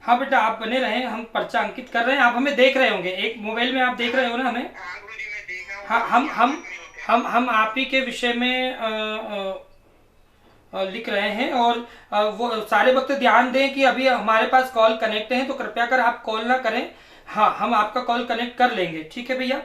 हाँ बेटा आप बने रहें, हम पर्चा अंकित कर रहे हैं। आप हमें देख रहे होंगे, एक मोबाइल में आप देख रहे हो ना हमें। हाँ गुरुजी मैं देख रहा हूँ, हाँ गुरुजी यहाँ तक नहीं होते हैं। हम आप ही के विषय में लिख रहे हैं। और वो सारे वक्त ध्यान दें कि अभी हमारे पास कॉल कनेक्ट है, तो कृपया कर आप कॉल ना करें। हाँ, हम आपका कॉल कनेक्ट कर लेंगे, ठीक है भैया।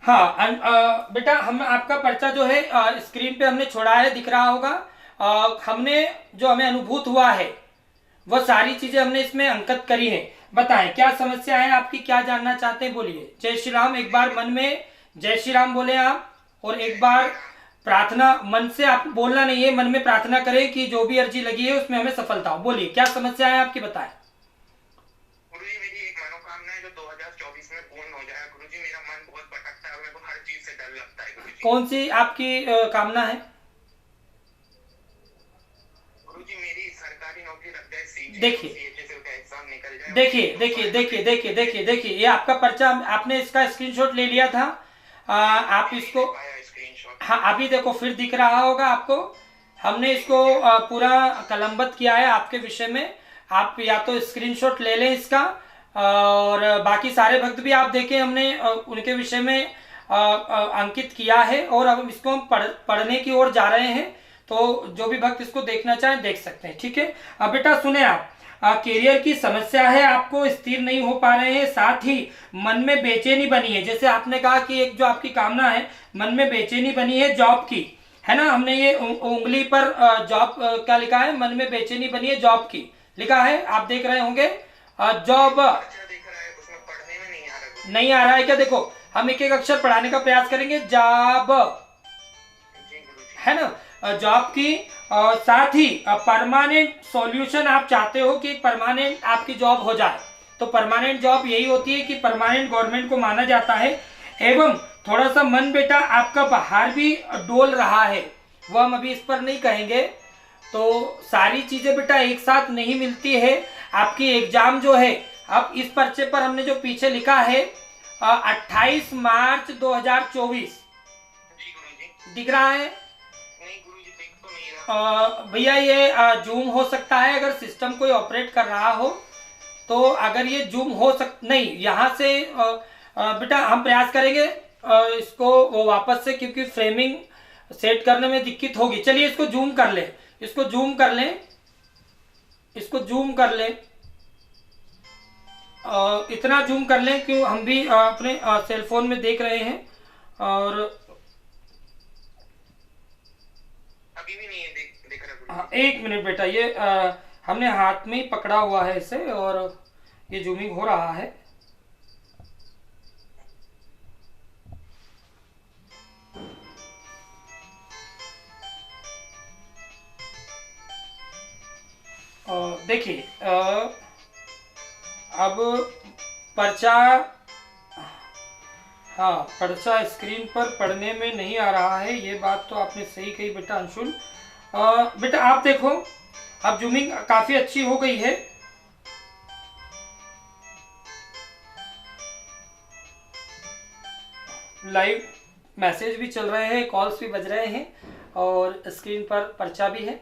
हाँ बेटा हम आपका पर्चा जो है स्क्रीन पे हमने छोड़ा है, दिख रहा होगा। हमने जो हमें अनुभूत हुआ है वह सारी चीजें हमने इसमें अंकित करी है। बताएं क्या समस्या है आपकी, क्या जानना चाहते हैं, बोलिए। जय श्री राम, एक बार मन में जय श्री राम बोले आप, और एक जय बार श्री राम। प्रार्थना, मन से आप बोलना नहीं है, मन में प्रार्थना करें कि जो भी अर्जी लगी है उसमें हमें सफलता हो। बोलिए क्या समस्या है आपकी, बताएं। गुरुजी मेरी एक मनोकामना है जो 2024 में पूर्ण हो जाए। गुरुजी मेरा मन बहुत भटकता है, मेरे को हर चीज से डर लगता है गुरुजी। कौन सी आपकी कामना है? गुरुजी मेरी सरकारी नौकरी लग जाए, सीजीएल और देखिए सीएचएसएल का एग्जाम निकल जाए, और देखिए मेरी देखिए प्रोफाइल देखिए अपडेट देखिए हो जाए। देखिए देखिए ये आपका पर्चा, आपने इसका स्क्रीनशॉट ले लिया था। आप देख ही इसको, नहीं पाया स्क्रीनशॉट। हाँ अभी देखो फिर दिख रहा होगा आपको। हमने जी इसको गुरुजी। पूरा कलमबद्ध किया है आपके विषय में। आप या तो स्क्रीनशॉट ले लें इसका, और बाकी सारे भक्त भी आप देखें, हमने उनके विषय में अंकित किया है। और अब इसको हम पढ़ने की ओर जा रहे हैं, तो जो भी भक्त इसको देखना चाहें देख सकते हैं, ठीक है। अब बेटा सुने आप, करियर की समस्या है, आपको स्थिर नहीं हो पा रहे हैं, साथ ही मन में बेचैनी बनी है। जैसे आपने कहा कि एक जो आपकी कामना है, मन में बेचैनी बनी है जॉब की, है ना। हमने ये उंगली पर जॉब क्या लिखा है, मन में बेचैनी बनी है जॉब की लिखा है, आप देख रहे होंगे। जी जॉब पर्चा दिख रहा है, उसमें पढ़ने में नहीं आ रहा गुरुजी। नहीं आ रहा है क्या? देखो हम एक एक अक्षर पढ़ाने का प्रयास करेंगे। जॉब, जी गुरुजी। है ना, जॉब की। और साथ ही परमानेंट सॉल्यूशन आप चाहते हो कि परमानेंट आपकी जॉब हो जाए। तो परमानेंट जॉब यही होती है कि परमानेंट गवर्नमेंट को माना जाता है। एवं थोड़ा सा मन बेटा आपका बाहर भी डोल रहा है, वो हम अभी इस पर नहीं कहेंगे। तो सारी चीजें बेटा एक साथ नहीं मिलती है। आपकी एग्जाम जो है, अब इस पर्चे पर हमने जो पीछे लिखा है 28 मार्च 2024 जी गुरुजी। दिख रहा है। नहीं गुरुजी देख तो नहीं रहा। भैया ये जूम हो सकता है अगर सिस्टम कोई ऑपरेट कर रहा हो, तो अगर ये जूम हो नहीं यहाँ से बेटा हम प्रयास करेंगे इसको वो वापस से, क्योंकि फ्रेमिंग सेट करने में दिक्कत होगी। चलिए इसको जूम कर लें, इसको जूम कर लें, इसको जूम कर लें, इतना जूम कर लें कि हम भी अपने सेलफोन में देख रहे हैं। और अभी भी नहीं है, देख रहा हाँ गुरुजी। एक मिनट बेटा, ये हमने हाथ में ही पकड़ा हुआ है इसे, और ये जूमिंग हो रहा है। देखिए अब पर्चा, हाँ पर्चा स्क्रीन पर पढ़ने में नहीं आ रहा है, ये बात तो आपने सही कही बेटा अंशुल। बेटा आप देखो, अब जूमिंग काफ़ी अच्छी हो गई है। लाइव मैसेज भी चल रहे हैं, कॉल्स भी बज रहे हैं, और स्क्रीन पर पर्चा भी है।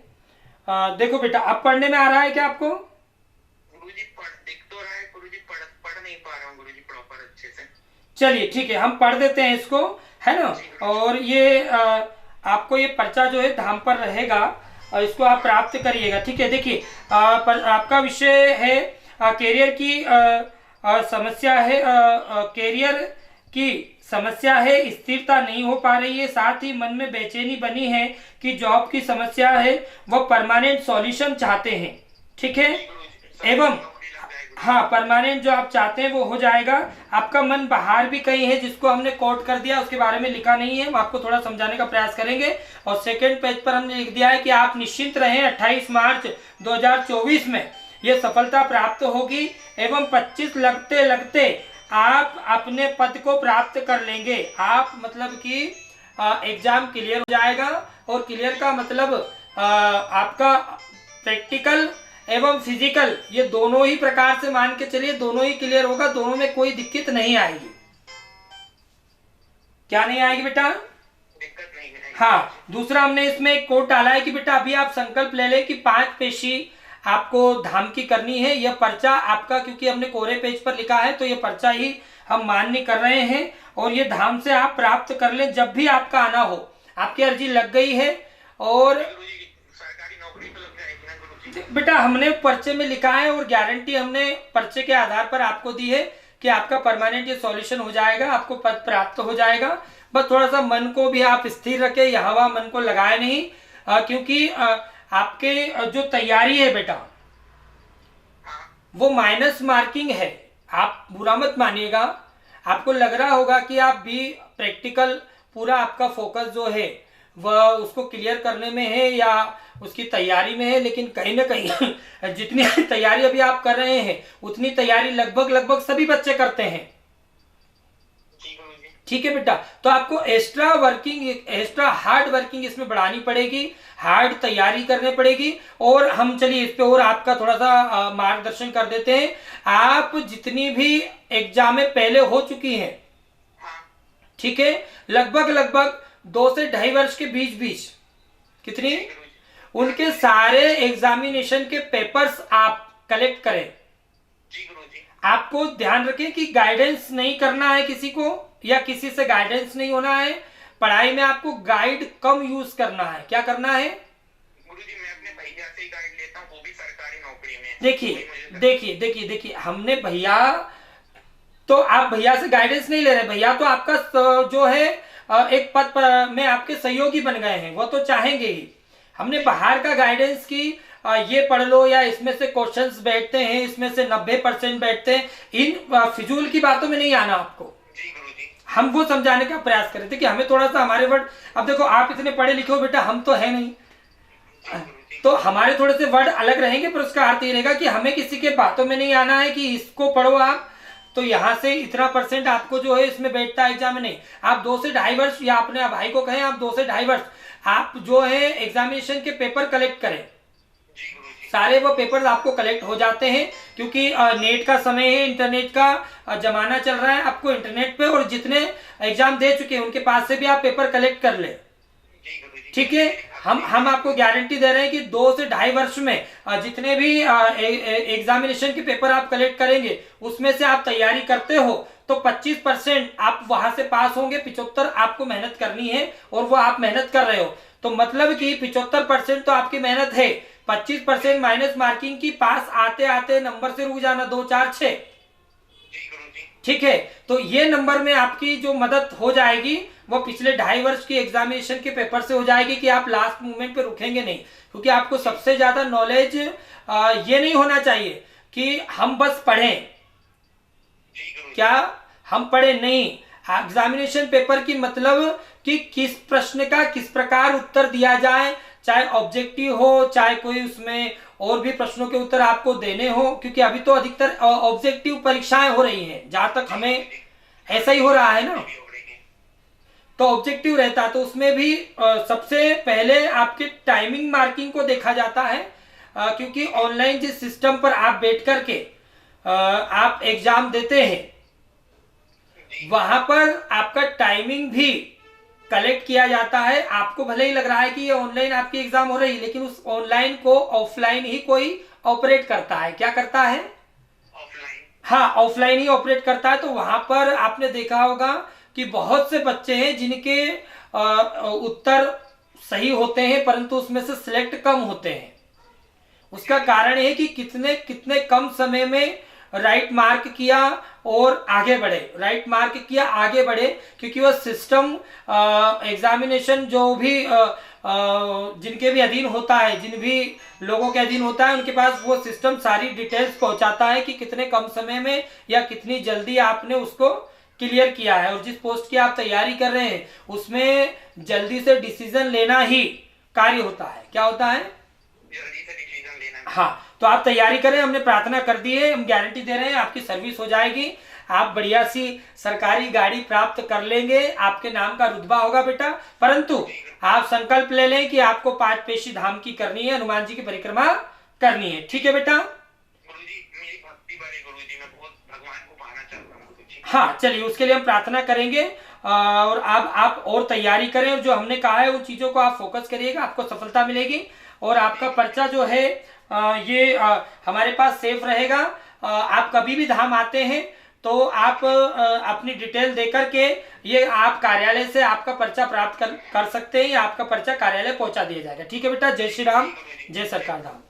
देखो बेटा अब पढ़ने में आ रहा है क्या आपको? गुरुजी पढ़ दिख तो रहा है गुरुजी, पढ़ नहीं पा रहा हूँ गुरुजी प्रॉपर अच्छे से। चलिए ठीक है, हम पढ़ देते हैं इसको, है ना। और ये आपको ये पर्चा जो है धाम पर रहेगा, और इसको आप प्राप्त करिएगा, ठीक है। देखिए आपका विषय है कैरियर की समस्या है, कैरियर की समस्या है, स्थिरता नहीं हो पा रही है, साथ ही मन में बेचैनी बनी है कि जॉब की समस्या है, वह परमानेंट सॉल्यूशन चाहते हैं, ठीक है। जी गुरुजी सरकारी एवं नौकरी लग जाए गुरुजी। हाँ परमानेंट जो आप चाहते हैं वो हो जाएगा। आपका मन बाहर भी कहीं है, जिसको हमने कोट कर दिया, उसके बारे में लिखा नहीं है, हम आपको थोड़ा समझाने का प्रयास करेंगे। और सेकंड पेज पर हमने लिख दिया है कि आप निश्चिंत रहें, 28 मार्च 2024 में ये सफलता प्राप्त होगी, एवं 25 लगते लगते आप अपने पद को प्राप्त कर लेंगे। आप मतलब कि एग्जाम क्लियर हो जाएगा, और क्लियर का मतलब आपका प्रैक्टिकल एवं फिजिकल, ये दोनों ही प्रकार से मान के चलिए, दोनों ही क्लियर होगा, दोनों में कोई दिक्कत नहीं आएगी। क्या नहीं आएगी बेटा? दिक्कत नहीं है। हाँ, दूसरा हमने इसमें एक कोड डाला है कि बेटा अभी आप संकल्प ले लें कि 5 पेशी आपको धाम की करनी है। यह पर्चा आपका, क्योंकि हमने कोरे पेज पर लिखा है तो ये पर्चा ही हम मान्य कर रहे हैं, और ये धाम से आप प्राप्त कर लें जब भी आपका आना हो। आपकी अर्जी लग गई है और सरकारी नौकरी तो लग जाएगी ना गुरुजी? बेटा हमने पर्चे में लिखा है और गारंटी हमने पर्चे के आधार पर आपको दी है कि आपका परमानेंट ये सॉल्यूशन हो जाएगा, आपको पद प्राप्त हो जाएगा। बस थोड़ा सा मन को भी आप स्थिर रखें, यहाँ वहाँ मन को लगाए नहीं, क्योंकि आपके जो तैयारी है बेटा वो माइनस मार्किंग है। आप बुरा मत मानिएगा, आपको लग रहा होगा कि आप भी प्रैक्टिकल पूरा आपका फोकस जो है वह उसको क्लियर करने में है या उसकी तैयारी में है, लेकिन कहीं ना कहीं जितनी तैयारी अभी आप कर रहे हैं उतनी तैयारी लगभग सभी बच्चे करते हैं। ठीक है बेटा, तो आपको extra working, extra hard working इसमें बढ़ानी पड़ेगी, हार्ड तैयारी करनी पड़ेगी। और हम चलिए इस पे और आपका थोड़ा सा मार्गदर्शन कर देते हैं। आप जितनी भी एग्जाम में पहले हो चुकी हैं, ठीक है, लगभग 2 से 2.5 वर्ष के बीच कितनी, उनके सारे एग्जामिनेशन के पेपर्स आप कलेक्ट करें। आपको ध्यान रखें कि गाइडेंस नहीं करना है किसी को, या किसी से गाइडेंस नहीं होना है। पढ़ाई में आपको गाइड कम यूज करना है। क्या करना है गुरुजी? मैं अपने भैया से ही गाइड लेता हूँ, वो भी सरकारी नौकरी में। देखिए हमने भैया, तो आप भैया से गाइडेंस नहीं ले रहे। भैया तो आपका जो है एक पद में आपके सहयोगी बन गए हैं, वो तो चाहेंगे ही। हमने बाहर का गाइडेंस की ये पढ़ लो या इसमें से क्वेश्चंस बैठते हैं, इसमें से 90% बैठते हैं, इन फिजूल की बातों में नहीं आना आपको। हम वो समझाने का प्रयास कर रहे थे कि हमें थोड़ा सा हमारे वर्ड, अब देखो आप इतने पढ़े लिखे हो बेटा, हम तो है नहीं, तो हमारे थोड़े से वर्ड अलग रहेंगे, पर उसका अर्थ ये रहेगा कि हमें किसी के बातों में नहीं आना है कि इसको पढ़ो आप तो यहाँ से इतना % आपको जो है इसमें बैठता है एग्जाम में। नहीं, आप 2 से 2.5 वर्ष, या अपने भाई को कहें आप 2 से 2.5 वर्ष आप जो है एग्जामिनेशन के पेपर कलेक्ट करें। सारे वो पेपर्स आपको कलेक्ट हो जाते हैं, क्योंकि नेट का समय है, इंटरनेट का जमाना चल रहा है। आपको इंटरनेट पे और जितने एग्जाम दे चुके हैं उनके पास से भी आप पेपर कलेक्ट कर ले। ठीक है, हम आपको गारंटी दे रहे हैं कि 2 से 2.5 वर्ष में जितने भी एग्जामिनेशन के पेपर आप कलेक्ट करेंगे उसमें से आप तैयारी करते हो तो 25% आप वहां से पास होंगे, 75 आपको मेहनत करनी है और वो आप मेहनत कर रहे हो। तो मतलब कि 75% तो आपकी मेहनत है, 25% माइनस मार्किंग की, पास आते आते नंबर से रुक जाना 2, 4, 6। ठीक है, तो ये नंबर में आपकी जो मदद हो जाएगी वो पिछले 2.5 वर्ष की एग्जामिनेशन के पेपर से हो जाएगी कि आप लास्ट मोमेंट पे रुकेंगे नहीं। क्योंकि आपको सबसे ज्यादा नॉलेज ये नहीं होना चाहिए कि हम बस पढ़ें, क्या हम पढ़े नहीं। एग्जामिनेशन पेपर की मतलब कि किस प्रश्न का किस प्रकार उत्तर दिया जाए, चाहे ऑब्जेक्टिव हो, चाहे कोई उसमें और भी प्रश्नों के उत्तर आपको देने हो। क्योंकि अभी तो अधिकतर ऑब्जेक्टिव परीक्षाएं हो रही हैं, जहां तक हमें ऐसा ही हो रहा है ना, तो ऑब्जेक्टिव रहता है। तो उसमें भी सबसे पहले आपके टाइमिंग मार्किंग को देखा जाता है, क्योंकि ऑनलाइन जिस सिस्टम पर आप बैठ करके आप एग्जाम देते हैं वहां पर आपका टाइमिंग भी कलेक्ट किया जाता है। आपको भले ही लग रहा है कि ये ऑनलाइन आपकी एग्जाम हो रही है, लेकिन उस ऑनलाइन को ऑफलाइन ही कोई ऑपरेट करता है। क्या करता है? ऑफलाइन। हाँ, ऑफलाइन ही ऑपरेट करता है। तो वहां पर आपने देखा होगा कि बहुत से बच्चे हैं जिनके उत्तर सही होते हैं, परंतु उसमें से सिलेक्ट कम होते हैं। उसका कारण है कि कितने कम समय में राइट मार्क किया और आगे बढ़े, राइट मार्क किया आगे बढ़े। क्योंकि वह सिस्टम एग्जामिनेशन जो भी जिनके भी अधीन होता है, जिन भी लोगों के अधीन होता है, उनके पास वो सिस्टम सारी डिटेल्स पहुंचाता है कि कितने कम समय में या कितनी जल्दी आपने उसको क्लियर किया है। और जिस पोस्ट की आप तैयारी कर रहे हैं उसमें जल्दी से डिसीजन लेना ही कार्य होता है। क्या होता है? जल्दी से डिसीजन लेना। हाँ, तो आप तैयारी करें, हमने प्रार्थना कर दी है, हम गारंटी दे रहे हैं आपकी सर्विस हो जाएगी, आप बढ़िया सी सरकारी गाड़ी प्राप्त कर लेंगे, आपके नाम का रुतबा होगा बेटा। परंतु आप संकल्प ले लें कि आपको 5 पेशी धाम की करनी है, हनुमान जी की परिक्रमा करनी है। ठीक है बेटा? मेरी भक्ति बढ़े गुरुजी, मैं बहुत भगवान को पाना चाहता हूँ। हाँ, चलिए उसके लिए हम प्रार्थना करेंगे और आप और तैयारी करें और जो हमने कहा है उन चीज़ों को आप फोकस करिएगा, आपको सफलता मिलेगी और आपका पर्चा जो है ये हमारे पास सेफ रहेगा। आप कभी भी धाम आते हैं तो आप अपनी डिटेल दे करके ये आप कार्यालय से आपका पर्चा प्राप्त कर सकते हैं या आपका पर्चा कार्यालय पहुंचा दिया जाएगा। ठीक है बेटा, जय श्री राम, जय सरकार धाम।